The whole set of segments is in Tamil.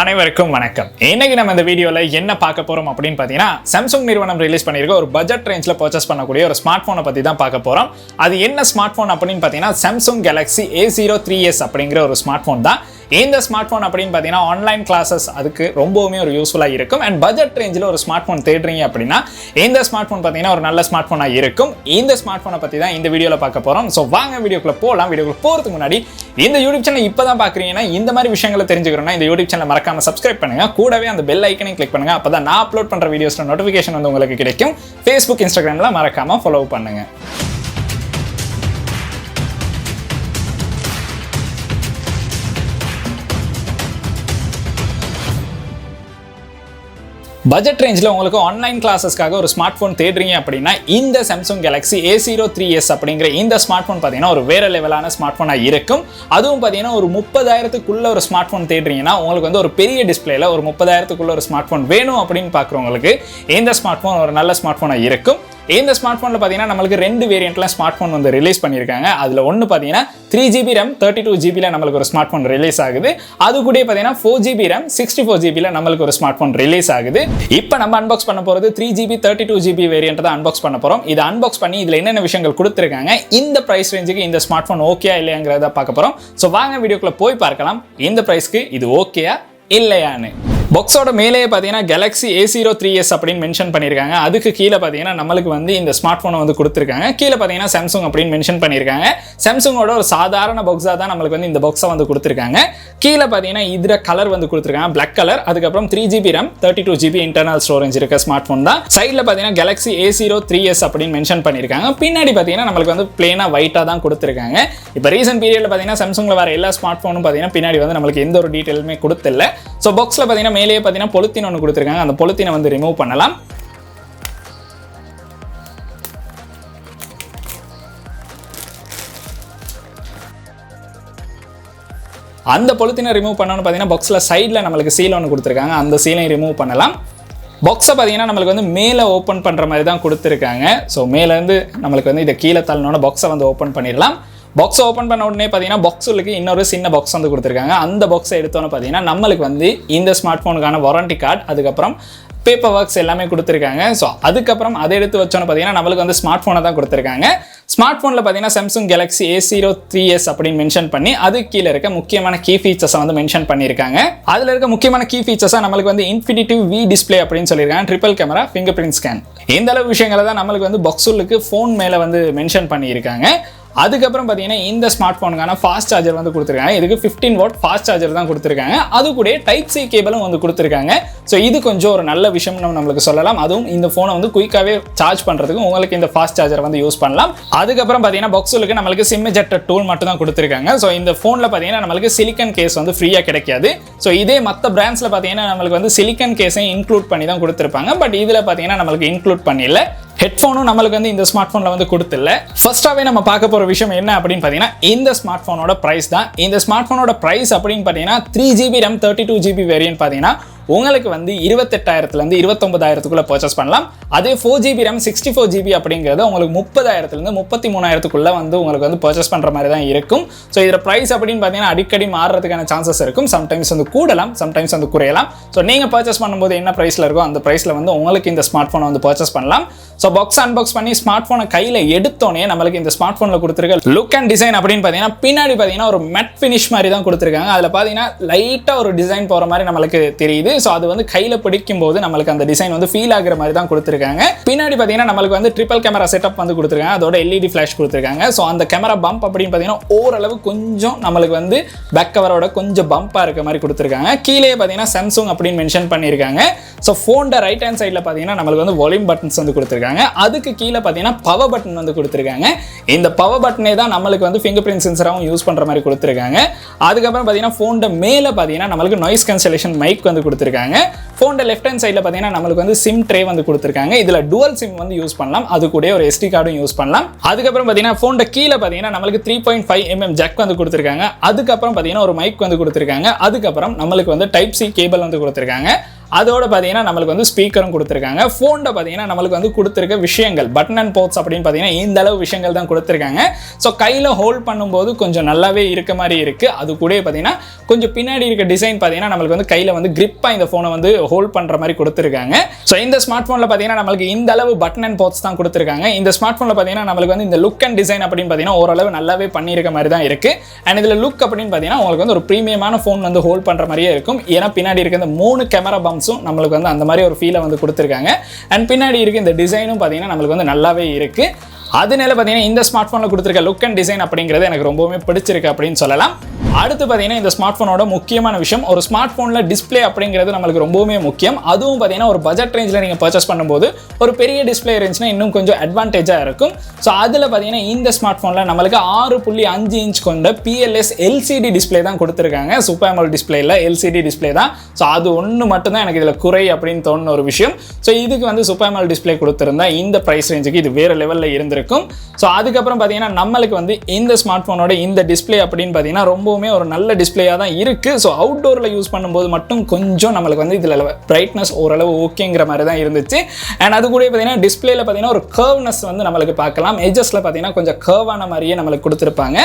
அனைவருக்கும் வணக்கம். இன்னைக்கு நம்ம இந்த வீடியோல என்ன பார்க்க போறோம் அப்படின்னு பாத்தீங்கன்னா, சாம்சங் நிறுவனம் ரிலீஸ் பண்ணிருக்க ஒரு பட்ஜெட் ரேஞ்ச்ல பர்ச்சேஸ் பண்ணக்கூடிய ஒரு ஸ்மார்ட் போனை பத்தி தான் பார்க்க போறோம். அது என்ன ஸ்மார்ட் போன் அப்படின்னு பாத்தீங்கன்னா, சாம்சங் கேலக்ஸி A03s அப்படிங்கிற ஒரு ஸ்மார்ட் போன் தான். இந்த ஸ்மார்ட் போன் அப்படின்னு பார்த்தீங்கன்னா ஆன்லைன் கிளாஸஸ் அதுக்கு ரொம்பவுமே ஒரு யூஸ்ஃபுல்லாக இருக்கும். அண்ட் பட்ஜெட் ரேஞ்சில் ஒரு ஸ்மார்ட் போன் தேடுறீங்க அப்படின்னா இந்த ஸ்மார்ட் போன் பார்த்தீங்கன்னா ஒரு நல்ல ஸ்மார்ட் போனாக இருக்கும். இந்த ஸ்மார்ட் போனை பற்றி தான் இந்த வீடியோவில் பார்க்க போகிறோம். ஸோ வாங்க வீடியோக்குள்ள போகலாம். வீடியோக்குள்ள போகிறதுக்கு முன்னாடி இந்த யூடியூப் சேனல் இப்போ தான் பார்க்குறீங்கன்னா, இந்த மாதிரி விஷயங்களை தெரிஞ்சுக்கிறோம்னா இந்த யூடியூப் சேனல் மறக்காம சப்ஸ்கிரைப் பண்ணுங்க. கூடவே அந்த பெல் ஐக்கனையும் கிளிக் பண்ணுங்க. அப்போ தான் நான் அப்லோட் பண்ணுற வீடியோஸில் நோட்டிஃபிகேஷன் வந்து உங்களுக்கு கிடைக்கும். ஃபேஸ்புக், இன்ஸ்டாகிராமில் மறக்காம ஃபாலோ பண்ணுங்க. பட்ஜெட் ரேஞ்சில் உங்களுக்கு ஆன்லைன் கிளாஸஸ்க்காக ஒரு ஸ்மார்ட் ஃபோன் தேடுறீங்க அப்படின்னா இந்த சாம்சங் கேலக்ஸி A03s அப்படிங்கிற இந்த ஸ்மார்ட் ஃபோன் பார்த்தீங்கன்னா ஒரு வேற லெவலான ஸ்மார்ட் ஃபோனாக இருக்கும். அதுவும் பார்த்தீங்கன்னா ஒரு 30,000க்குள்ள ஒரு ஸ்மார்ட் ஃபோன் தேடுறீங்கன்னா உங்களுக்கு வந்து ஒரு பெரிய டிஸ்பிளேல ஒரு 30,000க்குள்ள ஒரு ஸ்மார்ட் ஃபோன் வேணும் அப்படின்னு பார்க்குறவங்களுக்கு இந்த ஸ்மார்ட் ஃபோன் ஒரு நல்ல ஸ்மார்ட் ஃபோனாக இருக்கும். இந்த ஸ்மார்ட் ஃபோனில் பார்த்தீங்கன்னா நம்மளுக்கு 2 வேரியண்ட்ல ஸ்மார்ட் ஃபோன் வந்து ரிலீஸ் பண்ணியிருக்காங்க. அதில் ஒன்று பார்த்தீங்கன்னா 3GB RAM 32GB நம்மளுக்கு ஒரு ஸ்மார்ட் ஃபோன் ரிலீஸ் ஆகுது. அது கூட பார்த்தீங்கன்னா 4GB RAM 64GB நம்மளுக்கு ஒரு ஸ்மார்ட் ஃபோன் ரிலீஸ் ஆகுது. இப்போ நம்ம அன்பாக்ஸ் பண்ண போகிறது 3GB 32GB வேரியண்ட் தான் அன்பாக்ஸ் பண்ண போகிறோம். இதை அன்பாக்ஸ் பண்ணி இதில் என்னென்ன விஷயங்கள் கொடுத்துருக்காங்க, இந்த ப்ரைஸ் ரேஞ்சுக்கு இந்த ஸ்மார்ட் ஃபோன் ஓகேயா இல்லையாங்கிறத பார்க்க போகிறோம். ஸோ வாங்க வீடியோக்குள்ள போய் பார்க்கலாம் இந்த ப்ரைஸ்க்கு இது ஓகேயா இல்லையான்னு. பாக்ஸோட மேலே பார்த்தீங்கன்னா கேலக்ஸி A03s அப்படின்னு மென்ஷன் பண்ணியிருக்காங்க. அதுக்கு கீழே பார்த்தீங்கன்னா நம்மளுக்கு வந்து இந்த ஸ்மார்ட் ஃபோனை வந்து கொடுத்துருக்காங்க. கீழே பார்த்தீங்கன்னா சாம்சங் அப்படின்னு மென்ஷன் பண்ணியிருக்காங்க. சாம்சங்கோட ஒரு சாதாரண பாக்ஸாக தான் நம்மளுக்கு வந்து இந்த பாக்ஸை வந்து கொடுத்துருக்காங்க. கீழே பார்த்தீங்கன்னா இதில் கலர் வந்து கொடுத்துருக்காங்க, பிளாக் கலர். அதுக்கப்புறம் 3GB RAM 32GB internal storage இருக்க ஸ்மார்ட் ஃபோன் தான். சைடில் பார்த்தீங்கன்னா கேலக்ஸி A03s அப்படின்னு மென்ஷன் பண்ணியிருக்காங்க. பின்னாடி பார்த்தீங்கன்னா நம்மளுக்கு வந்து பிளேனாக ஒயிட்டாக தான் கொடுத்துருக்காங்க. இப்போ ரீசன்ட் பீரியடில் பார்த்தீங்கன்னா சாம்சங்கில் வர எல்லா ஸ்மார்ட் ஃபோனும் பார்த்தீங்கன்னா பின்னாடி வந்து நம்மளுக்கு எந்த ஒரு டீட்டெயிலுமே கொடுத்தில்ல. ஸோ பாக்ஸில் பார்த்தீங்கன்னா மேலே பார்த்தீங்கன்னா பொலித்தீன் ஒன்று கொடுத்துருக்காங்க. அந்த பொலித்தீனை வந்து ரிமூவ் பண்ணலாம். அந்த பொலித்தீனை ரிமூவ் பண்ணணும்னு பார்த்தீங்கன்னா பாக்ஸில் சைடில் நம்மளுக்கு சீல் ஒன்று கொடுத்துருக்காங்க. அந்த சீலையும் ரிமூவ் பண்ணலாம். பாக்ஸை பார்த்தீங்கன்னா நம்மளுக்கு வந்து மேலே ஓப்பன் பண்ணுற மாதிரி தான் கொடுத்துருக்காங்க. ஸோ மேலேருந்து நம்மளுக்கு வந்து இதை கீழே தள்ளனோட பாக்ஸை வந்து ஓப்பன் பண்ணிடலாம். பாக்ஸை ஓப்பன் பண்ண உடனே பார்த்தீங்கன்னா பாக்ஸுக்கு இன்னொரு சின்ன பாக்ஸ் வந்து கொடுத்துருக்காங்க. அந்த பாக்ஸை எடுத்தோன்னு பார்த்தீங்கன்னா நம்மளுக்கு வந்து இந்த ஸ்மார்ட் ஃபோனுக்கான வாரண்டி கார்டு, அதுக்கப்புறம் பேப்பர் ஒர்க்ஸ் எல்லாமே கொடுத்துருக்காங்க. ஸோ அதுக்கப்புறம் அதை எடுத்து வச்சோன்னு பார்த்தீங்கன்னா நம்மளுக்கு வந்து ஸ்மார்ட் ஃபோனை தான் கொடுத்துருக்காங்க. ஸ்மார்ட் ஃபோனில் பார்த்தீங்கன்னா சாம்சங் கேலக்ஸி A03s அப்படின்னு மென்ஷன் பண்ணி அது கீழே இருக்க முக்கியமான கீ ஃபீச்சர்ஸை வந்து மென்ஷன் பண்ணியிருக்காங்க. அதில் இருக்க முக்கியமான கீ ஃபீச்சர்ஸாக நம்மளுக்கு வந்து இன்ஃபினிட்டிவ் V டிஸ்பிளே அப்படின்னு சொல்லியிருக்காங்க, triple camera, finger print scan. இந்த அளவு விஷயங்களை தான் நம்மளுக்கு வந்து பாக்ஸுக்கு ஃபோன் மேலே வந்து மென்ஷன் பண்ணியிருக்காங்க. அதுக்கப்புறம் பார்த்தீங்கன்னா இந்த ஸ்மார்ட் ஃபோனுக்கான ஃபாஸ்ட் சார்ஜர் வந்து கொடுத்துருக்காங்க. இதுக்கு 15W ஃபாஸ்ட் சார்ஜர் தான் கொடுத்துருக்காங்க. அது கூட டைப் சி கேபிளும் வந்து கொடுத்துருக்காங்க. ஸோ இது கொஞ்சம் ஒரு நல்ல விஷயம் நம்மளுக்கு சொல்லலாம். அதுவும் இந்த ஃபோனை வந்து குயிக்காகவே சார்ஜ் பண்ணுறதுக்கு உங்களுக்கு இந்த ஃபாஸ்ட் சார்ஜர் வந்து யூஸ் பண்ணலாம். அதுக்கப்புறம் பார்த்தீங்கன்னா பாக்ஸுக்கு நம்மளுக்கு சிம் எஜெக்டர் டூல் மட்டும் தான் கொடுத்துருக்காங்க. ஸோ இந்த ஃபோனில் பார்த்தீங்கன்னா நம்மளுக்கு சிலிக்கன் கேஸ் வந்து ஃப்ரீயாக கிடைக்காது. ஸோ இதே மற்ற பிராண்ட்ஸில் பார்த்தீங்கன்னா நம்மளுக்கு வந்து சிலிக்கன் கேஸையும் இன்க்ளூட் பண்ணி தான் கொடுத்துருப்பாங்க. பட் இதில் பார்த்தீங்கன்னா நம்மளுக்கு இன்க்ளூட் பண்ணல. ஹெட்ஃபோனும் நம்மளுக்கு வந்து இந்த ஸ்மார்ட் ஃபோனில் வந்து கொடுத்துல. ஃபர்ஸ்டாகவே நம்ம பார்க்க போகிற விஷயம் என்ன அப்படின்னு பார்த்தீங்கன்னா இந்த ஸ்மார்ட் ஃபோனோட ப்ரைஸ் தான். இந்த ஸ்மார்ட் ஃபோனோட ப்ரைஸ் அப்படின்னு பார்த்தீங்கன்னா 3GB RAM 32GB வேரியன்ட் பார்த்தீங்கன்னா உங்களுக்கு வந்து 28,000லேருந்து 29,000க்குள்ள பர்ச்சேஸ் பண்ணலாம். அதே 4GB RAM 64GB அப்படிங்கிறது உங்களுக்கு 30,000லேருந்து 33,000க்குள்ள வந்து உங்களுக்கு வந்து பர்ச்சேஸ் பண்ணுற மாதிரி தான் இருக்கும். ஸோ இதில் ப்ரைஸ் அப்படின்னு பார்த்தீங்கன்னா அடிக்கடி மாறுறதுக்கான சான்சஸ் இருக்கும். சம்டைம்ஸ் வந்து கூடலாம், சம்டைம்ஸ் வந்து குறையலாம். ஸோ நீங்கள் பர்ச்சேஸ் பண்ணும்போது என்ன ப்ரைஸில் இருக்கோ அந்த ப்ரைஸில் வந்து உங்களுக்கு இந்த ஸ்மார்ட் ஃபோனை வந்து பர்ச்சேஸ் பண்ணலாம். ஸோ பாக்ஸ் அன்பாக்ஸ் பண்ணி ஸ்மார்ட் ஃபோனை கையில் எடுத்தோன்னே நம்மளுக்கு இந்த ஸ்மார்ட் ஃபோனில் கொடுத்துருக்க லுக் அண்ட் டிசைன் அப்படின்னு பார்த்தீங்கன்னா பின்னாடி பார்த்தீங்கன்னா ஒரு மேட் ஃபினிஷ் மாதிரி தான் கொடுத்துருக்காங்க. அதில் பார்த்தீங்கன்னா லைட்டாக ஒரு டிசைன் போகிற மாதிரி நம்மளுக்கு தெரியுது. ஸோ அது வந்து கையில் பிடிக்கும் போது நம்மளுக்கு அந்த டிசைன் வந்து ஃபீல் ஆகிற மாதிரி தான் கொடுத்துருக்காங்க. பின்னாடி பார்த்தீங்கன்னா நம்மளுக்கு வந்து ட்ரிபிள் கேமரா செட்டப் வந்து கொடுத்துருக்காங்க. அதோட LED ஃபிளாஷ் கொடுத்துருக்காங்க. ஸோ அந்த கேமரா பம்ப் அப்படின்னு பார்த்தீங்கன்னா ஓரளவு கொஞ்சம் நம்மளுக்கு வந்து பேக் கவரோட கொஞ்சம் பம்பாக இருக்க மாதிரி கொடுத்துருக்காங்க. கீழே பார்த்தீங்கன்னா சாம்சங் அப்படின்னு மென்ஷன் பண்ணியிருக்காங்க. ஸோ ஃபோனோட ரைட் ஹேண்ட் சைடில் பார்த்தீங்கன்னா நம்மளுக்கு வந்து வால்யூம் பட்டன்ஸ் வந்து கொடுத்துருக்காங்க. அதுக்கு கீழே பார்த்தீங்கன்னா பவர் பட்டன் வந்து கொடுத்துருக்காங்க. இந்த பவர் பட்டனே தான் நம்மளுக்கு வந்து ஃபிங்கர் பிரிண்ட் சென்சராகவும் யூஸ் பண்ணுற மாதிரி கொடுத்துருக்காங்க. அதுக்கப்புறம் பார்த்தீங்கன்னா ஃபோனோட மேலே பார்த்தீங்கன்னா நம்மளுக்கு நாய்ஸ் கேன்சலேஷன் மைக் வந்து கொடுத்துருக்காங்க. கொடுத்துருக்காங்க. ஃபோனோட லெஃப்ட் ஹேண்ட் சைடில் பார்த்தீங்கன்னா நம்மளுக்கு வந்து சிம் ட்ரே வந்து கொடுத்துருக்காங்க. இதில் டுவல் சிம் வந்து யூஸ் பண்ணலாம், அது கூட ஒரு SD கார்டும் யூஸ் பண்ணலாம். அதுக்கப்புறம் பார்த்தீங்கன்னா ஃபோனோட கீழே பார்த்தீங்கன்னா நம்மளுக்கு 3.5mm ஜாக் வந்து கொடுத்துருக்காங்க. அதுக்கப்புறம் பார்த்தீங்கன்னா ஒரு மைக் வந்து கொடுத்துருக்காங்க. அதுக்கப்புறம் நம்மளுக்கு வந்து டைப் C கேபிள் வந்து கொடுத்துருக்காங்க. அதோட பார்த்தீங்கன்னா நம்மளுக்கு வந்து ஸ்பீக்கரும் கொடுத்துருக்காங்க. ஃபோனில் பார்த்தீங்கன்னா நம்மளுக்கு வந்து கொடுத்துருக்க விஷயங்கள் பட்டன் அண்ட் போர்ட்ஸ் அப்படின்னு பார்த்தீங்கன்னா இந்த அளவு விஷயங்கள் தான் கொடுத்துருக்காங்க. ஸோ கையில் ஹோல்ட் பண்ணும்போது கொஞ்சம் நல்லாவே இருக்க மாதிரி இருக்குது. அது கூட பார்த்தீங்கன்னா கொஞ்சம் பின்னாடி இருக்க டிசைன் பார்த்தீங்கன்னா நம்மளுக்கு வந்து கையில் வந்து கிரிப்பாக இந்த ஃபோனை வந்து ஹோல்ட் பண்ணுற மாதிரி கொடுத்துருக்காங்க. ஸோ இந்த ஸ்மார்ட் ஃபோனில் பார்த்தீங்கன்னா நம்மளுக்கு இந்த அளவு பட்டன் அண்ட் போர்ட்ஸ் தான் கொடுத்துருக்காங்க. இந்த ஸ்மார்ட் ஃபோனில் பார்த்தீங்கன்னா நம்மளுக்கு வந்து இந்த லுக் அண்ட் டிசைன் அப்படின்னு பார்த்தீங்கன்னா ஓரளவு நல்லாவே பண்ணியிருக்க மாதிரி தான் இருக்குது. அண்ட் இதில் லுக் அப்படின்னு பார்த்தீங்கன்னா உங்களுக்கு வந்து ஒரு ப்ரீமியமான ஃபோன் வந்து ஹோல்ட் பண்ணுற மாதிரியே இருக்கும். ஏன்னா பின்னாடி இருக்க இந்த 3 கேமரா பம்ப்ஸும் நம்மளுக்கு வந்து அந்த மாதிரி ஒரு ஃபீலை வந்து கொடுத்துருக்காங்க. அண்ட் பின்னாடி இருக்க இந்த டிசைனும் பார்த்தீங்கன்னா நம்மளுக்கு வந்து நல்லாவே இருக்குது. அதனால பார்த்தீங்கன்னா இந்த ஸ்மார்ட் ஃபோனில் கொடுத்துருக்க லுக் அண்ட் டிசைன் அப்படிங்கிறது எனக்கு ரொம்பவுமே பிடிச்சிருக்கு அப்படின்னு சொல்லலாம். அடுத்து பார்த்தீங்கன்னா இந்த ஸ்மார்ட் ஃபோனோட முக்கியமான விஷயம், ஒரு ஸ்மார்ட் ஃபோனில் டிஸ்பிளே அப்படிங்கிறது நம்மளுக்கு ரொம்பவுமே முக்கியம். அதுவும் பார்த்தீங்கன்னா ஒரு பட்ஜெட் ரேஞ்சில் நீங்கள் பர்ச்சேஸ் பண்ணும்போது ஒரு பெரிய டிஸ்பிளே இருந்துச்சுன்னா இன்னும் கொஞ்சம் அட்வான்டேஜாக இருக்கும். ஸோ அதில் பார்த்தீங்கன்னா இந்த ஸ்மார்ட் ஃபோனில் நம்மளுக்கு 6.5 இன்ச் கொண்ட PLS LCD டிஸ்பிளே தான் கொடுத்துருக்காங்க. சூப்பர் AMOLED டிஸ்பிளேயில் LCD டிஸ்பிளே தான். ஸோ அது ஒன்று மட்டும்தான் எனக்கு இதில் குறை அப்படின்னு தோணுன ஒரு விஷயம். ஸோ இதுக்கு வந்து சூப்பர் AMOLED டிஸ்பிளே கொடுத்துருந்தா இந்த ப்ரைஸ் ரேஞ்சுக்கு இது வேறு லெவலில் இருந்திருக்கும். ஸோ அதுக்கப்புறம் பார்த்தீங்கன்னா நம்மளுக்கு வந்து இந்த ஸ்மார்ட் ஃபோனோட இந்த டிஸ்பிளே அப்படின்னு பார்த்தீங்கன்னா ரொம்பவுமே ஒரு நல்ல டிஸ்பிளேயாக தான் இருக்குது. ஸோ அவுட்டோரில் யூஸ் பண்ணும்போது மட்டும் கொஞ்சம் நம்மளுக்கு வந்து இதில் பிரைட்னஸ் ஓரளவு ஓகேங்கிற மாதிரி தான் இருந்துச்சு. அண்ட் அது கூட பார்த்தீங்கன்னா டிஸ்பிளேல பார்த்தீங்கன்னா ஒரு கர்வ்னஸ் வந்து நம்மளுக்கு பார்க்கலாம். எட்ஜஸில் பார்த்தீங்கன்னா கொஞ்சம் கர்வான மாதிரியே நம்மளுக்கு கொடுத்துருப்பாங்க.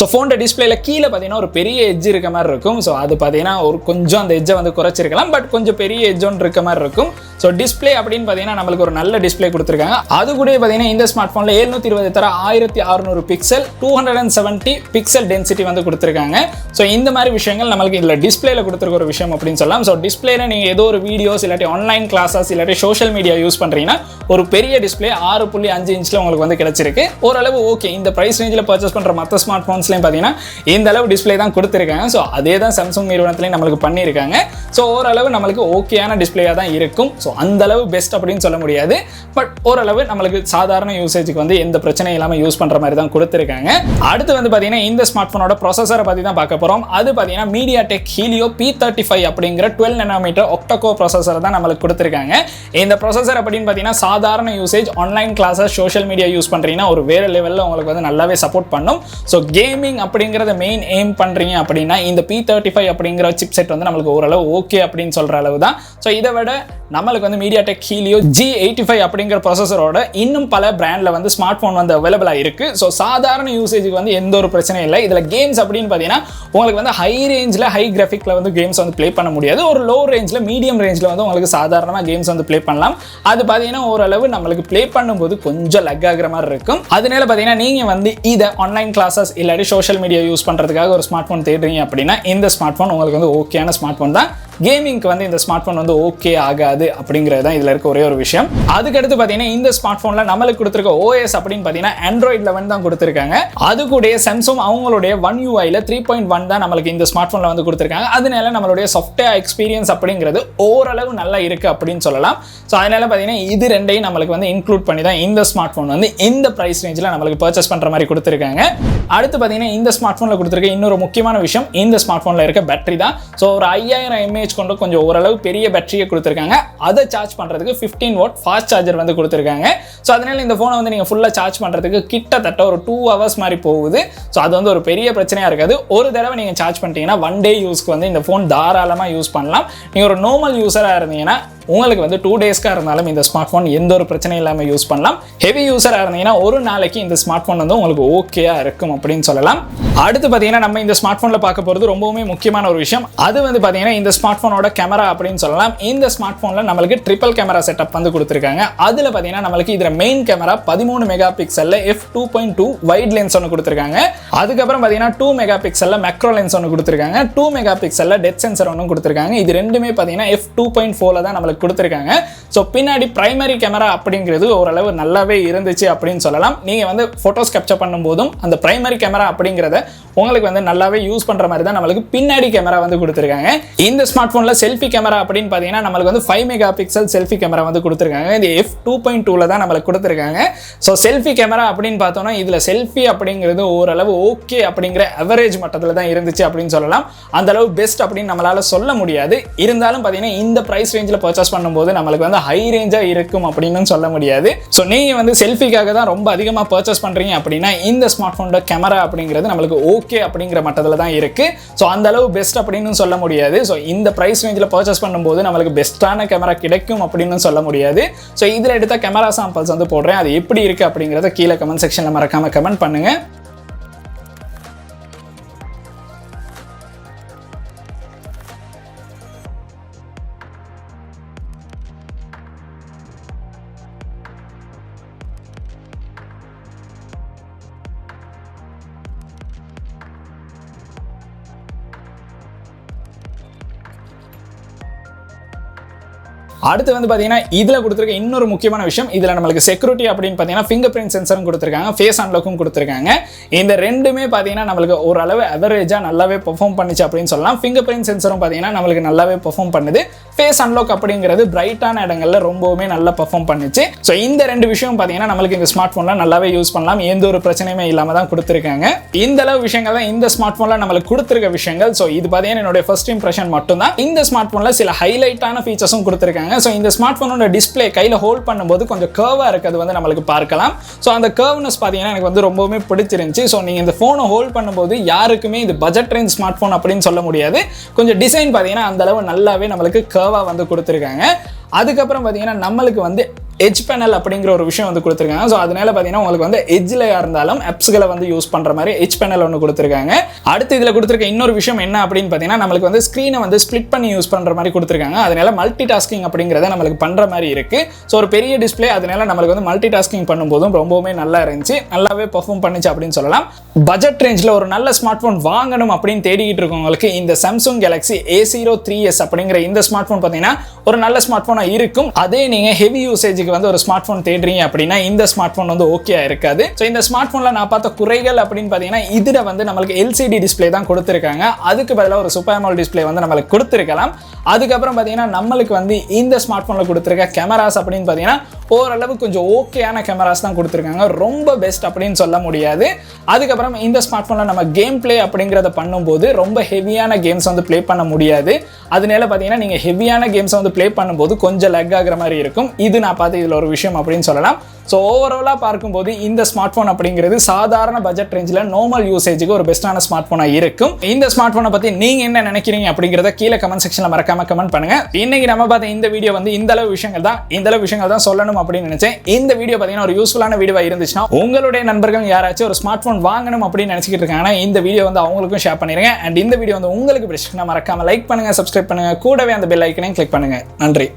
ஸோ ஃபோனோட டிஸ்பிளேல கீழே பார்த்தீங்கன்னா ஒரு பெரிய எட்ஜ் இருக்க மாதிரி இருக்கும். ஸோ அது பார்த்தீங்கன்னா ஒரு கொஞ்சம் அந்த எட்ஜை வந்து குறைச்சிருக்கலாம், பட் கொஞ்சம் பெரிய எட்ஜ் ஒன்று இருக்க மாதிரி இருக்கும். ஸோ டிஸ்பிளே அப்படின்னு பார்த்தீங்கன்னா நம்மளுக்கு ஒரு நல்ல டிஸ்பிளே கொடுத்துருக்காங்க. அது கூட பார்த்தீங்கன்னா இந்த ஸ்மார்ட் ஃபோனில் 720 தர 1600 பிக்சல் 270 பிக்சல் டென்சிட்டி வந்து கொடுத்துருக்காங்க. ஸோ இந்த மாதிரி விஷயங்கள் நம்மளுக்கு இதில் டிஸ்பிளேல கொடுத்துருக்க ஒரு விஷயம் அப்படின்னு சொல்லலாம். ஸோ டிஸ்பிளேல நீங்கள் ஏதோ ஒரு வீடியோஸ் இல்லாட்டி ஆன்லைன் கிளாஸஸ் இல்லாட்டி சோஷியல் மீடியா யூஸ் பண்ணுறீங்கன்னா ஒரு பெரிய டிஸ்பிளே 6.5 இன்ச்சில் உங்களுக்கு வந்து கிடைச்சிருக்கு. ஓரளவு ஓகே. இந்த ப்ரைஸ் ரேஞ்சில் பர்ச்சேஸ் பண்ணுற மற்ற ஸ்மார்ட் ஃபோன்ஸ்லையும் பார்த்தீங்கன்னா இந்த அளவு டிஸ்பிளே தான் கொடுத்துருக்காங்க. ஸோ அதே தான் சாம்சங் நிறுவனத்துலையும் நம்மளுக்கு பண்ணியிருக்காங்க. ஸோ ஓரளவு நம்மளுக்கு ஓகேயான டிஸ்பிளேயாக தான் இருக்கும். ஸோ அந்த அளவு பெஸ்ட் அப்படின்னு சொல்ல முடியாது, பட் ஓரளவு நம்மளுக்கு சாதாரண யூசேஜுக்கு வந்து எந்த பிரச்சனையும் இல்லாமல் யூஸ் பண்ணுற மாதிரி தான் கொடுத்துருக்காங்க. அடுத்து வந்து பார்த்தீங்கன்னா இந்த ஸ்மார்ட் ஃபோனோட ப்ராசஸரை பற்றி தான் பார்க்க போகிறோம். அது பார்த்தீங்கன்னா MediaTek Helio P35 அப்படிங்கிற 12 nm ஒக்டா-கோர் ப்ராசஸர் தான் நம்மளுக்கு கொடுத்துருக்காங்க. இந்த ப்ராசஸர் அப்படின்னு பார்த்தீங்கன்னா சாதாரண usage online classes social media use பண்ணுறீங்கன்னா ஒரு வேறு லெவலில் உங்களுக்கு வந்து நல்லாவே சப்போர்ட் பண்ணும். ஸோ கேமிங் அப்படிங்கிறத மெயின் எய்ம் பண்ணுறீங்க அப்படின்னா இந்த P35 அப்படிங்கிற சிப் செட் வந்து நம்மளுக்கு ஓரளவு ஓகே அப்படின்னு சொல்கிற அளவு தான். ஸோ இதை விட நம்மளுக்கு வந்து MediaTek Helio G85 அப்படிங்கிற ப்ராசஸரோட இன்னும் பல பிராண்டில் வந்து ஸ்மார்ட் ஃபோன் வந்து அவைலபிளாக இருக்குது. ஸோ சாதாரண யூசேஜுக்கு வந்து எந்த ஒரு பிரச்சனையும் இல்லை. இதில் கேம்ஸ் அப்படின்னு பார்த்தீங்கன்னா உங்களுக்கு வந்து ஹை ரேஞ்சில் ஹை கிராஃபிக்கில் வந்து கேம்ஸ் வந்து ப்ளே பண்ண முடியாது. ஒரு லோ ரேஞ்சில் மீடியம் ரேஞ்சில் வந்து உங்களுக்கு சாதாரணமாக கேம்ஸ் வந்து ப்ளே பண்ணலாம். அது பார்த்தீங்கன்னா ஓரளவு நம்மளுக்கு ப்ளே பண்ணும்போது கொஞ்சம் லக் ஆகிற மாதிரி இருக்கும். அதனால பார்த்தீங்கன்னா நீங்கள் வந்து இதை ஆன்லைன் கிளாஸஸ் இல்லாட்டி சோஷியல் மீடியா யூஸ் பண்ணுறதுக்காக ஒரு ஸ்மார்ட் ஃபோன் தேடுறீங்க அப்படின்னா இந்த ஸ்மார்ட் ஃபோன் உங்களுக்கு வந்து ஓகேயான ஸ்மார்ட் ஃபோன் தான். கேமிங்க்கு வந்து இந்த ஸ்மார்ட் ஃபோன் வந்து ஓகே ஆகாது அப்படிங்கிறது தான் இதில் இருக்க ஒரே ஒரு விஷயம். அதுக்கடுத்து பார்த்தீங்கன்னா இந்த ஸ்மார்ட் ஃபோனில் நம்மளுக்கு கொடுத்துருக்க OS அப்படின்னு பார்த்தீங்கன்னா Android 11 தான் கொடுத்துருக்காங்க. அது கூட சாம்சங் அவங்களுடைய One UIல 3.1 தான் நம்மளுக்கு இந்த ஸ்மார்ட் ஃபோனில் வந்து கொடுத்துருக்காங்க. அதனால நம்மளுடைய சாஃப்ட்வேர் எக்ஸ்பீரியன்ஸ் அப்படிங்கிறது ஓரளவு நல்லா இருக்குது அப்படின்னு சொல்லலாம். ஸோ அதனால பார்த்தீங்கன்னா இது ரெண்டையும் நம்மளுக்கு வந்து இன்க்ளூட் பண்ணி தான் இந்த ஸ்மார்ட் ஃபோன் வந்து இந்த ப்ரைஸ் ரேஞ்சில் நம்மளுக்கு பர்ச்சேஸ் பண்ணுற மாதிரி கொடுத்துருக்காங்க. அடுத்து பார்த்தீங்கன்னா இந்த ஸ்மார்ட் ஃபோனில் கொடுத்துருக்க இன்னொரு முக்கியமான விஷயம் இந்த ஸ்மார்ட் ஃபோனில் இருக்க பேட்டரி தான். ஸோ ஒரு 5000 mAh கொண்டு கொஞ்சம் ஓரளவு பெரிய பேட்டரியை கொடுத்துருக்காங்க. அதை சார்ஜ் பண்ணுறதுக்கு 15 வாட் ஃபாஸ்ட் சார்ஜர் வந்து கொடுத்துருக்காங்க. ஸோ அதனால இந்த ஃபோனை வந்து நீங்கள் ஃபுல்லாக சார்ஜ் பண்ணுறதுக்கு கிட்டத்தட்ட ஒரு 2 hours மாதிரி போகுது. ஸோ அது வந்து ஒரு பெரிய பிரச்சனையாக இருக்காது. ஒரு தடவை நீங்கள் சார்ஜ் பண்ணிட்டீங்கன்னா 1 day யூஸ்க்கு வந்து இந்த ஃபோன் தாராளமாக யூஸ் பண்ணலாம். நீங்கள் ஒரு நார்மல் யூஸராக இருந்தீங்கன்னா உங்களுக்கு வந்து 2 daysக்காக இருந்தாலும் இந்த ஸ்மார்ட் ஃபோன் எந்த ஒரு பிரச்சனையும் இல்லாமல் யூஸ் பண்ணலாம். ஹெவி யூஸராக இருந்தீங்கன்னா ஒரு நாளைக்கு இந்த ஸ்மார்ட் ஃபோன் வந்து உங்களுக்கு ஓகேயா இருக்கும் அப்படின்னு சொல்லலாம். அடுத்து பார்த்தீங்கன்னா நம்ம இந்த ஸ்மார்ட் ஃபோனில் பார்க்க போகிறது ரொம்பவுமே முக்கியமான ஒரு விஷயம். அது வந்து பார்த்தீங்கன்னா இந்த ஸ்மார்ட் ஃபோனோட கேமரா அப்படின்னு சொல்லலாம். இந்த ஸ்மார்ட் ஃபோனில் நம்மளுக்கு ட்ரிபிள் கேமரா செட்டப் வந்து கொடுத்துருக்காங்க. அதில் பார்த்தீங்கன்னா நம்மளுக்கு இதில் main camera 13 மெகாபிக்சலில் f2.2 white lens ஒன்று கொடுத்துருக்காங்க. அதுக்கப்புறம் பார்த்தீங்கன்னா 2 மெகாபிக்சலில் மேக்ரோ லென்ஸ் ஒன்று கொடுத்துருக்காங்க. 2 மெகாபிக்சலில் டெத் சென்சர் ஒன்று கொடுத்துருக்காங்க. இது ரெண்டுமே பார்த்தீங்கன்னா f2.4 தான் நம்மளுக்கு நம்மளுக்கு கொடுத்துருக்காங்க. ஸோ பின்னாடி பிரைமரி கேமரா அப்படிங்கிறது ஓரளவு நல்லாவே இருந்துச்சு அப்படின்னு சொல்லலாம். நீங்கள் வந்து ஃபோட்டோஸ் கேப்சர் பண்ணும்போதும் அந்த பிரைமரி கேமரா அப்படிங்கிறத உங்களுக்கு வந்து நல்லாவே யூஸ் பண்ணுற மாதிரி தான் நம்மளுக்கு பின்னாடி கேமரா வந்து கொடுத்துருக்காங்க. இந்த ஸ்மார்ட் ஃபோனில் செல்ஃபி கேமரா அப்படின்னு பார்த்தீங்கன்னா நம்மளுக்கு வந்து 5 மெகா பிக்சல் செல்ஃபி கேமரா வந்து கொடுத்துருக்காங்க. இது f2.2ல தான் நம்மளுக்கு கொடுத்துருக்காங்க. ஸோ செல்ஃபி கேமரா அப்படின்னு பார்த்தோம்னா இதில் செல்ஃபி அப்படிங்கிறது ஓரளவு ஓகே அப்படிங்கிற அவரேஜ் மட்டத்தில் தான் இருந்துச்சு அப்படின்னு சொல்லலாம். அந்த அளவு பெஸ்ட் அப்படின்னு நம்மளால சொல்ல முடியாது. இருந்தாலும் பார்த்தீங்கன்னா இந்த ப்ரைஸ் ரேஞ்சில் பர்ச்சேஸ் பண்ணும்போது நம்மளுக்கு வந்து ஹை ரேஞ்சாக இருக்கும் அப்படின்னு சொல்ல முடியாது. ஸோ நீங்கள் வந்து செல்ஃபிக்காக தான் ரொம்ப அதிகமாக பர்ச்சேஸ் பண்ணுறீங்க அப்படின்னா இந்த ஸ்மார்ட் ஃபோனோட கேமரா அப்படிங்கிறது நம்மளுக்கு ஓகே அப்படிங்கிற மட்டத்தில் தான் இருக்குது. ஸோ அந்த அளவு பெஸ்ட் அப்படின்னு சொல்ல முடியாது. ஸோ இந்த ப்ரைஸ் ரேஞ்சில் பர்ச்சேஸ் பண்ணும்போது நம்மளுக்கு பெஸ்ட்டான கேமரா கிடைக்கும் அப்படின்னு சொல்ல முடியாது. ஸோ இதில் எடுத்த கேமரா சாம்பிள்ஸ் வந்து போடுறேன். அது எப்படி இருக்குது அப்படிங்கிறத கீழே கமெண்ட் செக்ஷனில் மறக்காமல் கமெண்ட் பண்ணுங்கள். அடுத்து வந்து பார்த்தீங்கன்னா இதில் கொடுத்துருக்க இன்னொரு முக்கியமான விஷயம், இதில் நம்மளுக்கு செக்யூரிட்டி அப்படின்னு பார்த்தீங்கன்னா ஃபிங்கர் பிரிண்ட் சென்சரும் கொடுத்துருக்காங்க, ஃபேஸ் அன்லாக்கும் கொடுத்துருக்காங்க. இந்த ரெண்டுமே பார்த்தீங்கன்னா நம்மளுக்கு ஓரளவு அவரேஜாக நல்லாவே பெர்ஃபார்ம் பண்ணிச்சு அப்படின்னு சொல்லலாம். ஃபிங்கர் பிரிண்ட் சென்சரும் பார்த்தீங்கன்னா நம்மளுக்கு நல்லாவே பெர்ஃபார்ம் பண்ணுது. ஃபேஸ் அன்லாக் அப்படிங்கிறது பிரைட்டான இடங்களில் ரொம்பவுமே நல்லா பெர்ஃபார்ம் பண்ணிச்சு. ஸோ இந்த ரெண்டு விஷயம் பார்த்தீங்கன்னா நம்மளுக்கு இந்த ஸ்மார்ட் ஃபோனில் நல்லாவே யூஸ் பண்ணலாம். எந்த ஒரு பிரச்சனையுமே இல்லாமல் தான் கொடுத்துருக்காங்க. இந்த அளவு விஷயங்கள் தான் இந்த ஸ்மார்ட் ஃபோனில் நம்மளுக்கு கொடுத்துருக்க விஷயங்கள். ஸோ இது பார்த்தீங்கன்னா என்னுடைய ஃபர்ஸ்ட் இம்ப்ரெஷன் மட்டும்தான். இந்த ஸ்மார்ட் ஃபோனில் சில ஹைலைட்டான ஃபீச்சர்ஸும் கொடுத்துருக்காங்க. ஸோ இந்த ஸ்மார்ட் ஃபோனோட டிஸ்பிளே கையில் ஹோல்ட் பண்ணும்போது கொஞ்சம் கர்வாக இருக்கிறது வந்து நம்மளுக்கு பார்க்கலாம். ஸோ அந்த கர்வ்னஸ் பார்த்தீங்கன்னா எனக்கு வந்து ரொம்பவுமே பிடிச்சிருந்துச்சு. ஸோ நீங்கள் இந்த ஃபோனை ஹோல்ட் பண்ணும்போது யாருக்குமே இது பட்ஜெட் ரேஞ்ச் ஸ்மார்ட் ஃபோன் அப்படின்னு சொல்ல முடியாது. கொஞ்சம் டிசைன் பார்த்தீங்கன்னா அந்த அளவு நல்லாவே நம்மளுக்கு கர்வாக வந்து கொடுத்துருக்காங்க. அதுக்கப்புறம் பார்த்தீங்கன்னா நம்மளுக்கு வந்து எட்ஜ் பேனல் அப்படிங்கிற ஒரு விஷயம் வந்து கொடுத்துருக்காங்க. ஸோ அதனால பார்த்தீங்கன்னா உங்களுக்கு வந்து எட்ஜில் இருந்தாலும் ஆப்ஸ்களை வந்து யூஸ் பண்ணுற மாதிரி எட்ஜ் பேனல் ஒன்று கொடுத்துருக்காங்க. அடுத்து இதில் கொடுத்துருக்க இன்னொரு விஷயம் என்ன அப்படின்னு பார்த்தீங்கன்னா நம்மளுக்கு வந்து ஸ்க்ரீனை வந்து ஸ்ப்ளிட் பண்ணி யூஸ் பண்ணுற மாதிரி கொடுத்துருக்காங்க. அதனால மல்டி டாஸ்கிங் அப்படிங்கிறத நம்மளுக்கு பண்ணுற மாதிரி இருக்குது. ஸோ ஒரு பெரிய டிஸ்பிளே, அதனால நம்மளுக்கு வந்து மல்டி டாஸ்கிங் பண்ணும்போதும் ரொம்பவுமே நல்லா இருந்துச்சு, நல்லாவே பெர்ஃபார்ம் பண்ணிச்சு அப்படின்னு சொல்லலாம். பட்ஜெட் ரேஞ்சில் ஒரு நல்ல ஸ்மார்ட் ஃபோன் வாங்கணும் அப்படின்னு தேடிக்கிட்டு இருக்கவங்களுக்கு இந்த சாம்சங் கேலக்ஸி A03s அப்படிங்கிற இந்த ஸ்மார்ட் ஃபோன் பார்த்தீங்கன்னா ஒரு நல்ல ஸ்மார்ட் ஃபோனாக இருக்கும். அதே நீங்கள் ஹெவி யூசேஜ் வந்து ஒரு ஸ்மார்ட் போன் தேடுறீங்க அப்படின்னா இந்த ஸ்மார்ட் போன் வந்து ஓகே இருக்காது. சோ இந்த ஸ்மார்ட் போன்ல நான் பார்த்த குறைகள் அப்படின்னு பாத்தீங்கன்னா இதுல வந்து நமக்கு LCD டிஸ்ப்ளே தான் கொடுத்திருக்காங்க. அதுக்கு பதிலா ஒரு சூப்பர் AMOLED டிஸ்ப்ளே வந்து நமக்கு கொடுத்திருக்கலாம். அதுக்கப்புறம் பாத்தீங்கன்னா நம்மளுக்கு வந்து இந்த ஸ்மார்ட் போன்ல கொடுத்திருக்க கேமராஸ் அப்படின்னு பாத்தீங்கன்னா ஓரளவு கொஞ்சம் ஓகேயான கேமராஸ் தான் கொடுத்திருக்காங்க. ரொம்ப பெஸ்ட் அப்படின்னு சொல்ல முடியாது. அதுக்கப்புறம் இந்த ஸ்மார்ட் போன்ல நம்ம கேம் பிளே அப்படிங்கறத பண்ணும்போது ரொம்ப ஹெவியான கேம்ஸ் வந்து பிளே பண்ண முடியாது. அதனால பாத்தீங்கன்னா நீங்க ஹெவியான கேம்ஸ் வந்து பிளே பண்ணும்போது கொஞ்சம் லக் ஆகுற மாதிரி இருக்கும். இது நான் பார்த்து இதுல ஒரு விஷயம் அப்படின்னு சொல்லலாம். ஸோ ஓவராலாக பார்க்கும்போது இந்த ஸ்மார்ட் ஃபோன் அப்படிங்கிறது சாதாரண பட்ஜெட் ரேஞ்சில் நார்மல் யூசேஜுக்கு ஒரு பெஸ்ட்டான ஸ்மார்ட் ஃபோனாக இருக்கும். இந்த ஸ்மார்ட் ஃபோனை பற்றி நீங்கள் என்ன நினைக்கிறீங்க அப்படிங்கிறத கீழே கமெண்ட் செக்ஷனில் மறக்காம கமெண்ட் பண்ணுங்க. இன்னைக்கு நம்ம பார்த்த இந்த வீடியோ வந்து இந்த அளவு விஷயங்கள் தான் சொல்லணும் அப்படின்னு நினைச்சேன். இந்த வீடியோ பார்த்தீங்கன்னா ஒரு யூஸ்ஃபுல்லான வீடியோவாக இருந்துச்சுன்னா உங்களுடைய நண்பர்கள் யாராச்சும் ஒரு ஸ்மார்ட் ஃபோன் வாங்கணும் அப்படின்னு நினைச்சிக்கிட்டு இருக்காங்கன்னா இந்த வீடியோ வந்து அவங்களுக்கும் ஷேர் பண்ணிருங்க. அண்ட் இந்த வீடியோ வந்து உங்களுக்கு பிடிச்சிருந்தா மறக்காம லைக் பண்ணுங்க, சப்ஸ்கிரைப் பண்ணுங்க, கூடவே அந்த பெல் ஐக்கனையும் கிளிக் பண்ணுங்க. நன்றி.